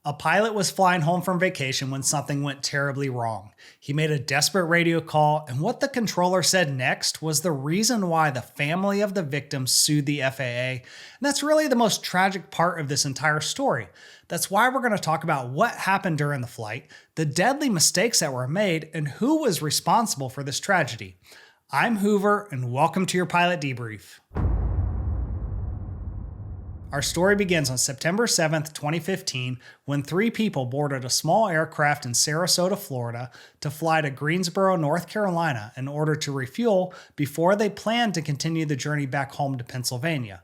A pilot was flying home from vacation when something went terribly wrong. He made a desperate radio call, and what the controller said next was the reason why the family of the victim sued the FAA. And that's really the most tragic part of this entire story. That's why we're going to talk about what happened during the flight, the deadly mistakes that were made, and who was responsible for this tragedy. I'm Hoover, and welcome to your Pilot Debrief. Our story begins on September 7th, 2015, when 3 people boarded a small aircraft in Sarasota, Florida, to fly to Greensboro, North Carolina in order to refuel before they planned to continue the journey back home to Pennsylvania.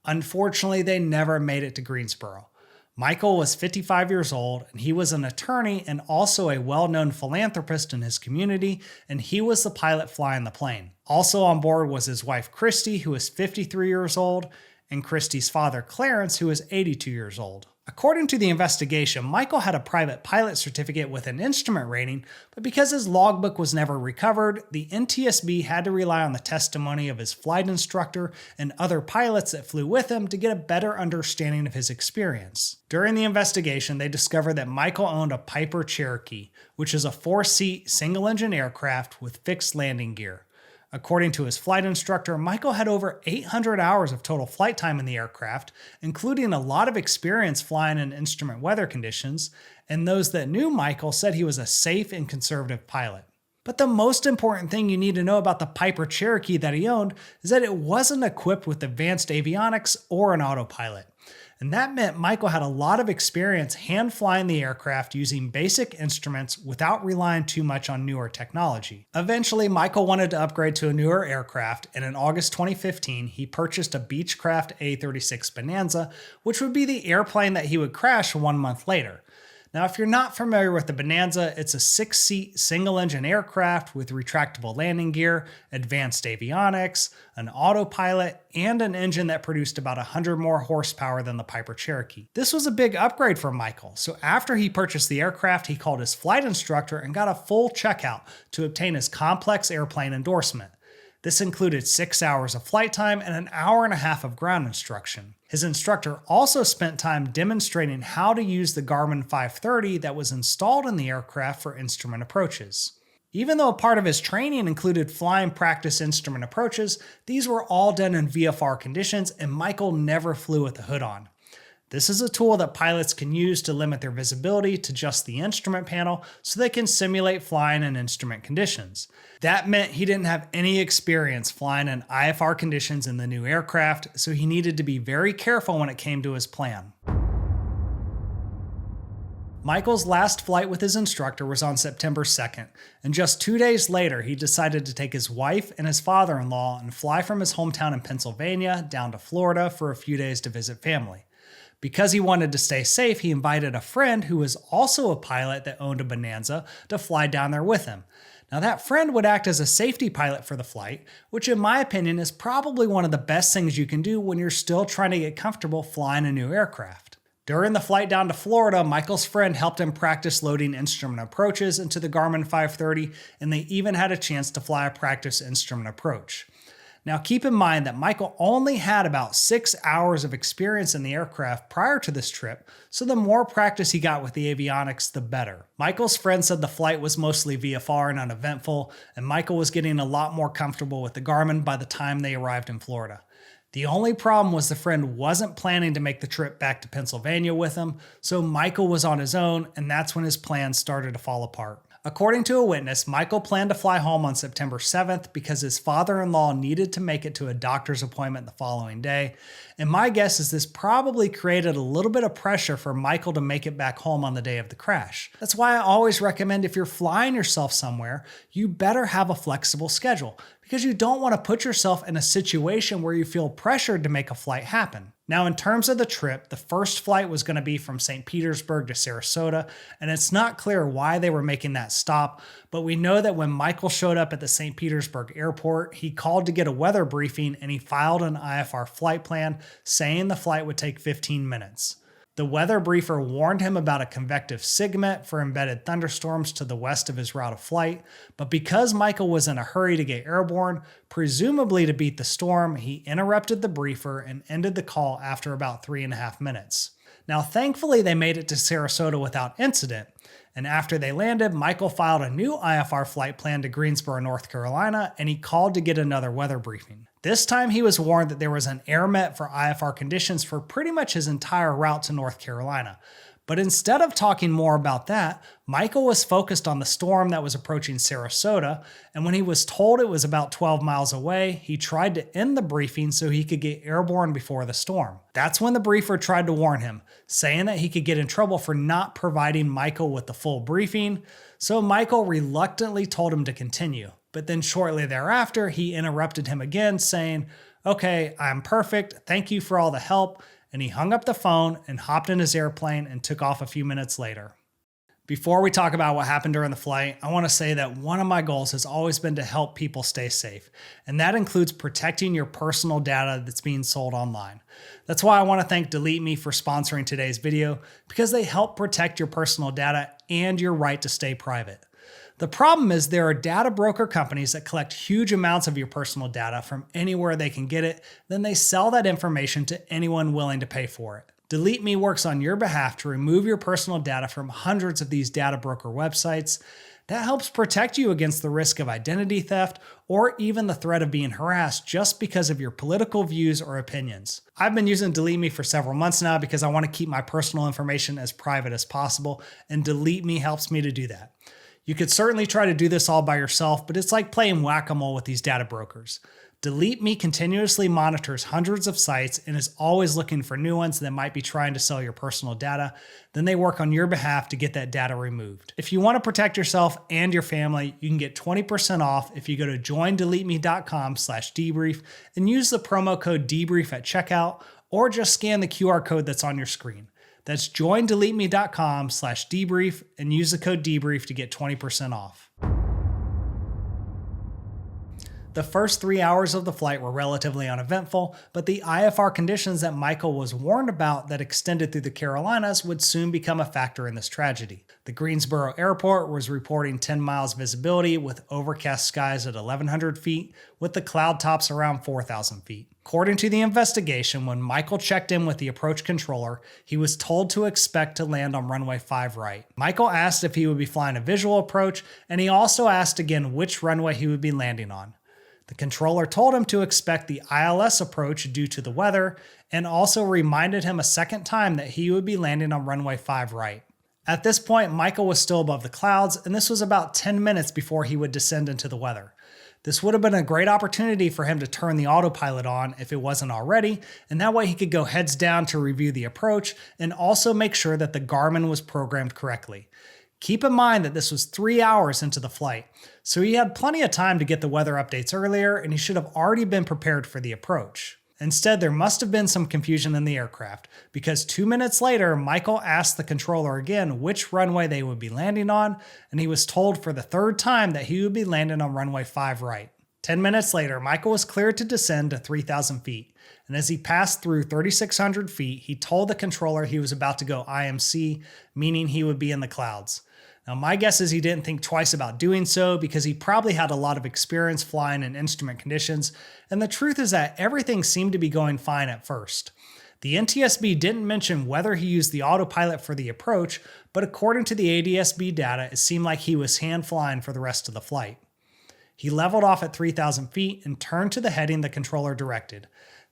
Unfortunately, they never made it to Greensboro. Michael was 55 years old, and he was an attorney and also a well-known philanthropist in his community, and he was the pilot flying the plane. Also on board was his wife, Christy, who was 53 years old, and Christy's father, Clarence, who was 82 years old. According to the investigation, Michael had a private pilot certificate with an instrument rating, but because his logbook was never recovered, the NTSB had to rely on the testimony of his flight instructor and other pilots that flew with him to get a better understanding of his experience. During the investigation, they discovered that Michael owned a Piper Cherokee, which is a 4-seat single-engine aircraft with fixed landing gear. According to his flight instructor, Michael had over 800 hours of total flight time in the aircraft, including a lot of experience flying in instrument weather conditions, and those that knew Michael said he was a safe and conservative pilot. But the most important thing you need to know about the Piper Cherokee that he owned is that it wasn't equipped with advanced avionics or an autopilot. And that meant Michael had a lot of experience hand flying the aircraft using basic instruments without relying too much on newer technology. Eventually, Michael wanted to upgrade to a newer aircraft, and in August 2015, he purchased a Beechcraft A36 Bonanza, which would be the airplane that he would crash 1 month later. Now, if you're not familiar with the Bonanza, it's a 6-seat single-engine aircraft with retractable landing gear, advanced avionics, an autopilot, and an engine that produced about 100 more horsepower than the Piper Cherokee. This was a big upgrade for Michael, so after he purchased the aircraft, he called his flight instructor and got a full checkout to obtain his complex airplane endorsement. This included 6 hours of flight time and an hour and a half of ground instruction. His instructor also spent time demonstrating how to use the Garmin 530 that was installed in the aircraft for instrument approaches. Even though part of his training included flying practice instrument approaches, these were all done in VFR conditions, and Michael never flew with the hood on. This is a tool that pilots can use to limit their visibility to just the instrument panel so they can simulate flying in instrument conditions. That meant he didn't have any experience flying in IFR conditions in the new aircraft, so he needed to be very careful when it came to his plan. Michael's last flight with his instructor was on September 2nd, and just 2 days later, he decided to take his wife and his father-in-law and fly from his hometown in Pennsylvania down to Florida for a few days to visit family. Because he wanted to stay safe, he invited a friend who was also a pilot that owned a Bonanza to fly down there with him. Now that friend would act as a safety pilot for the flight, which in my opinion is probably one of the best things you can do when you're still trying to get comfortable flying a new aircraft. During the flight down to Florida, Michael's friend helped him practice loading instrument approaches into the Garmin 530, and they even had a chance to fly a practice instrument approach. Now keep in mind that Michael only had about 6 hours of experience in the aircraft prior to this trip, so the more practice he got with the avionics, the better. Michael's friend said the flight was mostly VFR and uneventful, and Michael was getting a lot more comfortable with the Garmin by the time they arrived in Florida. The only problem was the friend wasn't planning to make the trip back to Pennsylvania with him, so Michael was on his own, and that's when his plans started to fall apart. According to a witness, Michael planned to fly home on September 7th because his father-in-law needed to make it to a doctor's appointment the following day, and my guess is this probably created a little bit of pressure for Michael to make it back home on the day of the crash. That's why I always recommend if you're flying yourself somewhere, you better have a flexible schedule, because you don't want to put yourself in a situation where you feel pressured to make a flight happen. Now, in terms of the trip, the first flight was going to be from St. Petersburg to Sarasota, and it's not clear why they were making that stop, but we know that when Michael showed up at the St. Petersburg airport, he called to get a weather briefing and he filed an IFR flight plan saying the flight would take 15 minutes. The weather briefer warned him about a convective sigmet for embedded thunderstorms to the west of his route of flight, but because Michael was in a hurry to get airborne, presumably to beat the storm, he interrupted the briefer and ended the call after about 3.5 minutes. Now, thankfully, they made it to Sarasota without incident. And after they landed, Michael filed a new IFR flight plan to Greensboro, North Carolina, and he called to get another weather briefing. This time he was warned that there was an air met for IFR conditions for pretty much his entire route to North Carolina. But instead of talking more about that, Michael was focused on the storm that was approaching Sarasota, and when he was told it was about 12 miles away, he tried to end the briefing so he could get airborne before the storm. That's when the briefer tried to warn him, saying that he could get in trouble for not providing Michael with the full briefing, so Michael reluctantly told him to continue. But then shortly thereafter, he interrupted him again, saying, "Okay, I'm perfect, thank you for all the help," and he hung up the phone and hopped in his airplane and took off a few minutes later. Before we talk about what happened during the flight, I want to say that one of my goals has always been to help people stay safe, and that includes protecting your personal data that's being sold online. That's why I want to thank Delete Me for sponsoring today's video, because they help protect your personal data and your right to stay private. The problem is there are data broker companies that collect huge amounts of your personal data from anywhere they can get it, then they sell that information to anyone willing to pay for it. Delete Me works on your behalf to remove your personal data from hundreds of these data broker websites. That helps protect you against the risk of identity theft or even the threat of being harassed just because of your political views or opinions. I've been using Delete Me for several months now because I want to keep my personal information as private as possible, and Delete Me helps me to do that. You could certainly try to do this all by yourself, but it's like playing whack-a-mole with these data brokers. Delete Me continuously monitors hundreds of sites and is always looking for new ones that might be trying to sell your personal data. Then they work on your behalf to get that data removed. If you want to protect yourself and your family, you can get 20% off if you go to joindeleteme.com/debrief and use the promo code debrief at checkout, or just scan the QR code that's on your screen. That's joindeleteme.com/debrief and use the code debrief to get 20% off. The first 3 hours of the flight were relatively uneventful, but the IFR conditions that Michael was warned about that extended through the Carolinas would soon become a factor in this tragedy. The Greensboro airport was reporting 10 miles visibility with overcast skies at 1,100 feet, with the cloud tops around 4,000 feet. According to the investigation, when Michael checked in with the approach controller, he was told to expect to land on runway 5 right. Michael asked if he would be flying a visual approach, and he also asked again which runway he would be landing on. The controller told him to expect the ILS approach due to the weather, and also reminded him a second time that he would be landing on runway 5 right. At this point, Michael was still above the clouds, and this was about 10 minutes before he would descend into the weather. This would have been a great opportunity for him to turn the autopilot on if it wasn't already, and that way he could go heads down to review the approach and also make sure that the Garmin was programmed correctly. Keep in mind that this was 3 hours into the flight, so he had plenty of time to get the weather updates earlier, and he should have already been prepared for the approach. Instead, there must have been some confusion in the aircraft, because 2 minutes later, Michael asked the controller again which runway they would be landing on, and he was told for the third time that he would be landing on runway 5 right. 10 minutes later, Michael was cleared to descend to 3,000 feet, and as he passed through 3,600 feet, he told the controller he was about to go IMC, meaning he would be in the clouds. Now, my guess is he didn't think twice about doing so because he probably had a lot of experience flying in instrument conditions, and the truth is that everything seemed to be going fine at first. The NTSB didn't mention whether he used the autopilot for the approach, but according to the ADSB data, it seemed like he was hand flying for the rest of the flight. He leveled off at 3,000 feet and turned to the heading the controller directed.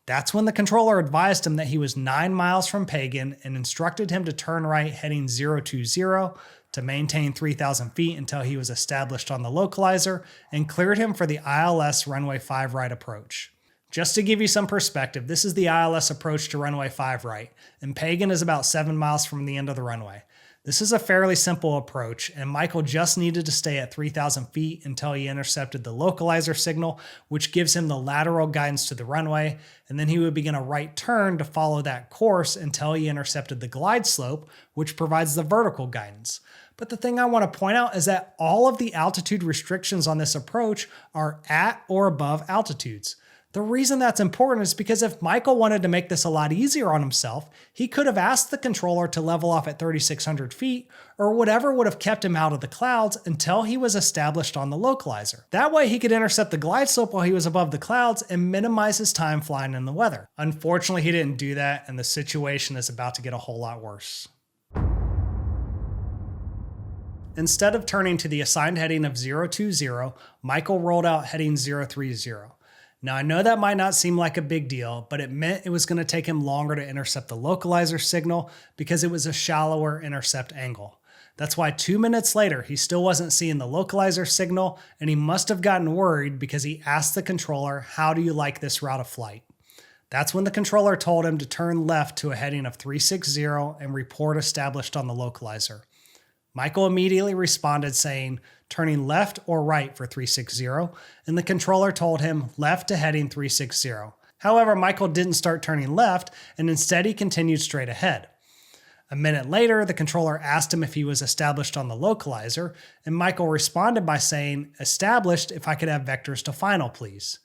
That's when the controller advised him that he was 9 miles from Pagan and instructed him to turn right heading 020 to maintain 3,000 feet until he was established on the localizer, and cleared him for the ILS runway 5 right approach. Just to give you some perspective, this is the ILS approach to runway 5 right, and Pagan is about 7 miles from the end of the runway. This is a fairly simple approach, and Michael just needed to stay at 3,000 feet until he intercepted the localizer signal, which gives him the lateral guidance to the runway, and then he would begin a right turn to follow that course until he intercepted the glide slope, which provides the vertical guidance. But the thing I want to point out is that all of the altitude restrictions on this approach are at or above altitudes. The reason that's important is because if Michael wanted to make this a lot easier on himself, he could have asked the controller to level off at 3,600 feet or whatever would have kept him out of the clouds until he was established on the localizer. That way he could intercept the glide slope while he was above the clouds and minimize his time flying in the weather. Unfortunately, he didn't do that, and the situation is about to get a whole lot worse. Instead of turning to the assigned heading of 020, Michael rolled out heading 030. Now, I know that might not seem like a big deal, but it meant it was going to take him longer to intercept the localizer signal because it was a shallower intercept angle. That's why 2 minutes later, he still wasn't seeing the localizer signal, and he must have gotten worried because he asked the controller, "How do you like this route of flight?" That's when the controller told him to turn left to a heading of 360 and report established on the localizer. Michael immediately responded saying, turning left or right for 360, and the controller told him left to heading 360. However, Michael didn't start turning left, and instead he continued straight ahead. A minute later, the controller asked him if he was established on the localizer, and Michael responded by saying, "Established if I could have vectors to final, please."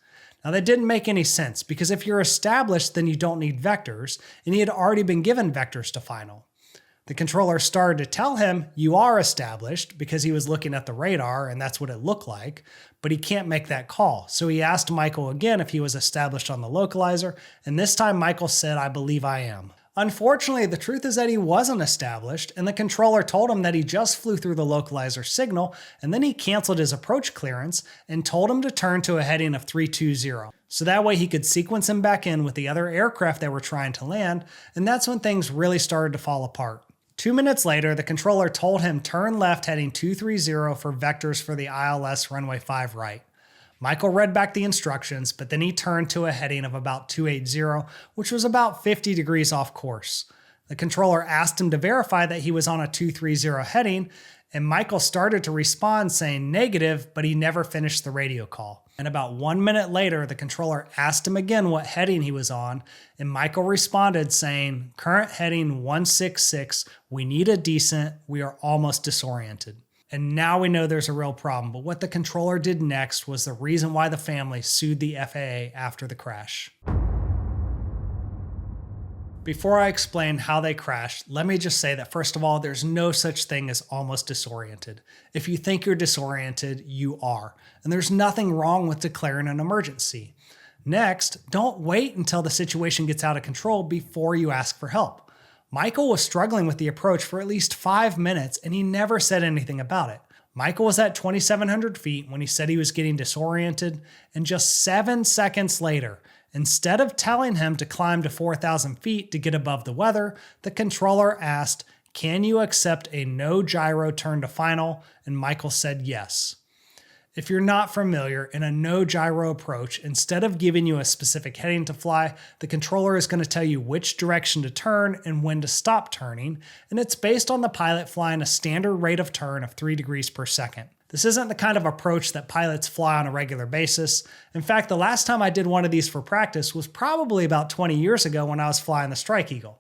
Now that didn't make any sense, because if you're established, then you don't need vectors, and he had already been given vectors to final. The controller started to tell him, "You are established," because he was looking at the radar and that's what it looked like, but he can't make that call. So he asked Michael again if he was established on the localizer, and this time Michael said, "I believe I am." Unfortunately, the truth is that he wasn't established, and the controller told him that he just flew through the localizer signal, and then he canceled his approach clearance and told him to turn to a heading of 320. So that way he could sequence him back in with the other aircraft that were trying to land, and that's when things really started to fall apart. 2 minutes later, the controller told him turn left heading 230 for vectors for the ILS runway 5 right. Michael read back the instructions, but then he turned to a heading of about 280, which was about 50 degrees off course. The controller asked him to verify that he was on a 230 heading, and Michael started to respond saying negative, but he never finished the radio call. And about 1 minute later, the controller asked him again what heading he was on, and Michael responded saying, "Current heading 166, we need a descent, we are almost disoriented." And now we know there's a real problem, but what the controller did next was the reason why the family sued the FAA after the crash. Before I explain how they crashed, let me just say that first of all, there's no such thing as almost disoriented. If you think you're disoriented, you are. And there's nothing wrong with declaring an emergency. Next, don't wait until the situation gets out of control before you ask for help. Michael was struggling with the approach for at least 5 minutes, and he never said anything about it. Michael was at 2,700 feet when he said he was getting disoriented, and just 7 seconds later, instead of telling him to climb to 4,000 feet to get above the weather, the controller asked, "Can you accept a no gyro turn to final?" And Michael said yes. If you're not familiar, in a no gyro approach, instead of giving you a specific heading to fly, the controller is going to tell you which direction to turn and when to stop turning, and it's based on the pilot flying a standard rate of turn of 3 degrees per second. This isn't the kind of approach that pilots fly on a regular basis. In fact, the last time I did one of these for practice was probably about 20 years ago when I was flying the Strike Eagle.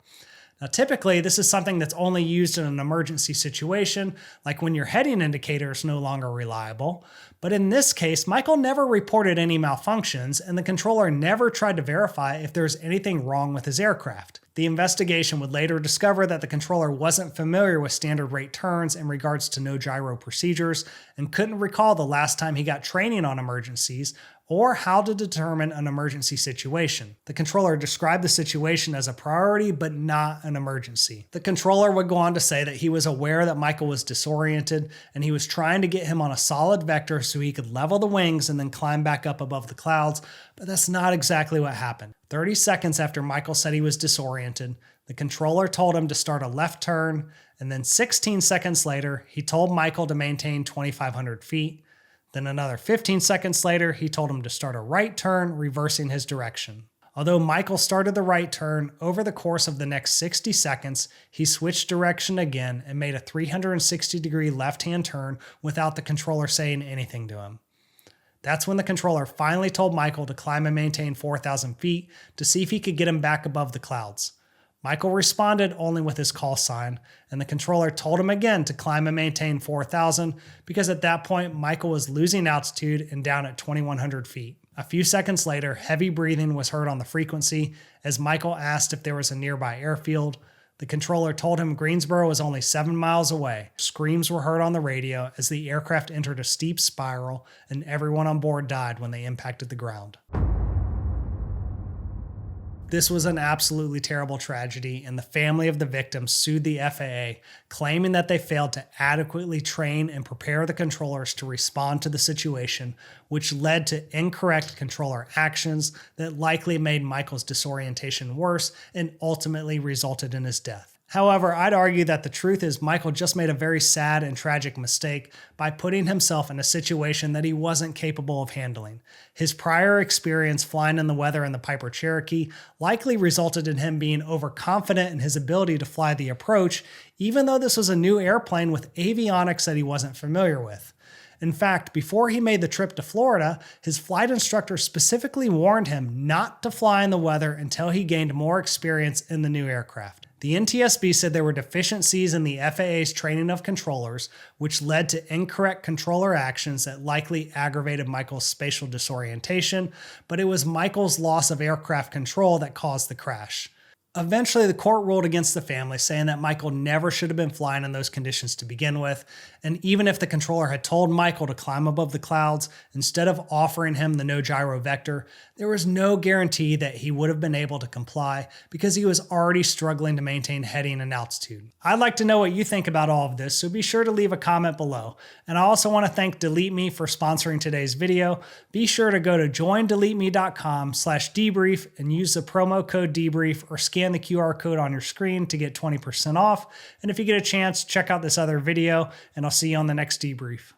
Now, typically, this is something that's only used in an emergency situation, like when your heading indicator is no longer reliable. But in this case, Michael never reported any malfunctions, and the controller never tried to verify if there's anything wrong with his aircraft. The investigation would later discover that the controller wasn't familiar with standard rate turns in regards to no gyro procedures and couldn't recall the last time he got training on emergencies or how to determine an emergency situation. The controller described the situation as a priority but not an emergency. The controller would go on to say that he was aware that Michael was disoriented and he was trying to get him on a solid vector so he could level the wings and then climb back up above the clouds, but that's not exactly what happened. 30 seconds after Michael said he was disoriented, the controller told him to start a left turn, and then 16 seconds later, he told Michael to maintain 2,500 feet. Then another 15 seconds later, he told him to start a right turn, reversing his direction. Although Michael started the right turn, over the course of the next 60 seconds, he switched direction again and made a 360-degree left-hand turn without the controller saying anything to him. That's when the controller finally told Michael to climb and maintain 4,000 feet to see if he could get him back above the clouds. Michael responded only with his call sign, and the controller told him again to climb and maintain 4,000 because at that point, Michael was losing altitude and down at 2,100 feet. A few seconds later, heavy breathing was heard on the frequency as Michael asked if there was a nearby airfield. The controller told him Greensboro was only 7 miles away. Screams were heard on the radio as the aircraft entered a steep spiral, and everyone on board died when they impacted the ground. This was an absolutely terrible tragedy, and the family of the victims sued the FAA, claiming that they failed to adequately train and prepare the controllers to respond to the situation, which led to incorrect controller actions that likely made Michael's disorientation worse and ultimately resulted in his death. However, I'd argue that the truth is Michael just made a very sad and tragic mistake by putting himself in a situation that he wasn't capable of handling. His prior experience flying in the weather in the Piper Cherokee likely resulted in him being overconfident in his ability to fly the approach, even though this was a new airplane with avionics that he wasn't familiar with. In fact, before he made the trip to Florida, his flight instructor specifically warned him not to fly in the weather until he gained more experience in the new aircraft. The NTSB said there were deficiencies in the FAA's training of controllers, which led to incorrect controller actions that likely aggravated Michael's spatial disorientation, but it was Michael's loss of aircraft control that caused the crash. Eventually, the court ruled against the family, saying that Michael never should have been flying in those conditions to begin with, and even if the controller had told Michael to climb above the clouds instead of offering him the no gyro vector, there was no guarantee that he would have been able to comply because he was already struggling to maintain heading and altitude. I'd like to know what you think about all of this, so be sure to leave a comment below. And I also want to thank Delete Me for sponsoring today's video. Be sure to go to joindeleteme.com/debrief and use the promo code debrief or scan the QR code on your screen to get 20% off. And if you get a chance, check out this other video, and I'll see you on the next debrief.